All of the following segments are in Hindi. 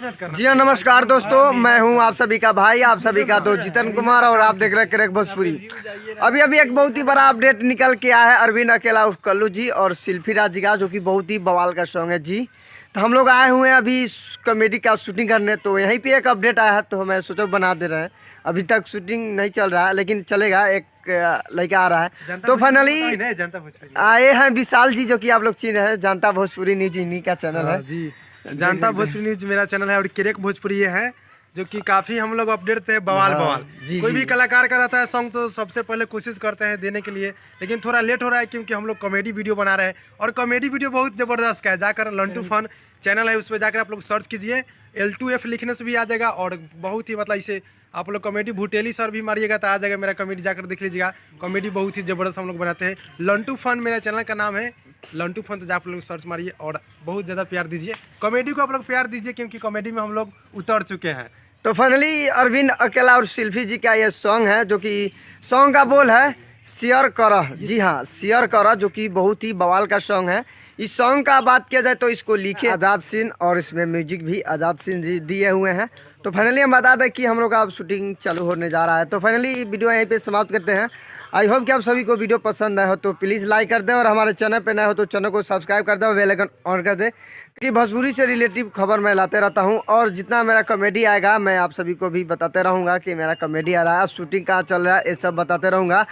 जी हाँ, नमस्कार दोस्तों, मैं हूँ आप सभी का भाई, आप सभी का दोस्त जितन कुमार और आप देख रहे हैं क्रेक भोजपुरी। अभी अभी एक बहुत ही बड़ा अपडेट निकल के आया है अरविंद अकेला उर्फ कल्लू जी और शिल्पी राज जी का, जो कि बहुत ही बवाल का सॉन्ग है जी। तो हम लोग आए हुए हैं अभी कॉमेडी का शूटिंग करने, तो यहीं पे एक अपडेट आया है तो हमें सोचा बना दे रहे हैं। अभी तक शूटिंग नहीं चल रहा है लेकिन चलेगा, एक लड़का आ रहा है। तो फाइनली आए हैं विशाल जी, जो कि आप लोग चिन्ह रहे हैं, जनता भोजपुरी न्यूज इन्हीं का चैनल है जी। जनता भोजपुरी न्यूज मेरा चैनल है और क्रेक भोजपुरी ये है, जो कि काफी हम लोग अपडेट थे बवाल। कोई भी कलाकार का रहता है सॉन्ग तो सबसे पहले कोशिश करते हैं देने के लिए, लेकिन थोड़ा लेट हो रहा है क्योंकि हम लोग कॉमेडी वीडियो बना रहे हैं और कॉमेडी वीडियो बहुत जबरदस्त का है। जाकर लंटू फन चैनल है, उस पर जाकर आप लोग सर्च कीजिए, L2F लिखने से भी आ जाएगा और बहुत ही मतलब इसे आप लोग कॉमेडी भूटेली सर भी मारिएगा तो आ जाएगा मेरा कॉमेडी, जाकर देख लीजिएगा। कॉमेडी बहुत ही ज़बरदस्त हम लोग बनाते हैं। लंटू फन मेरा चैनल का नाम है, लंटू फन, तो आप लोग सर्च मारिए और बहुत ज़्यादा प्यार दीजिए। कॉमेडी को आप लोग प्यार दीजिए क्योंकि कॉमेडी में हम लोग उतर चुके हैं। तो फाइनली अरविंद अकेला और शिल्पी जी का ये सॉन्ग है, जो कि सॉन्ग का बोल है शेयर करा। जी हाँ, शेयर करा, जो कि बहुत ही बवाल का सॉन्ग है। इस सॉन्ग का बात किया जाए तो इसको लिखे आज़ाद सिंह और इसमें म्यूजिक भी आज़ाद सिंह जी दिए हुए हैं। तो फाइनली हम बता दें कि हम लोग का अब शूटिंग चालू होने जा रहा है। तो फाइनली वीडियो यहीं पे समाप्त करते हैं। आई होप कि आप सभी को वीडियो पसंद आए हो तो प्लीज़ लाइक कर दें और हमारे चैनल पे नए हो तो चैनल को सब्सक्राइब कर दें और बेल आइकन ऑन कर दें, कि भोजपुरी से रिलेटिव खबर मैं लाते रहता हूं। और जितना मेरा कॉमेडी आएगा मैं आप सभी को भी बताते रहूंगा कि मेरा कॉमेडी आ रहा है, शूटिंग कहाँ चल रहा है, ये सब बताते रहूंगा।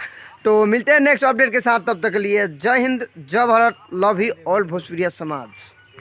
तो मिलते हैं नेक्स्ट अपडेट के साथ, तब तक के लिए जय हिंद, जय भारत, लव यू ऑल भोजपुरिया समाज।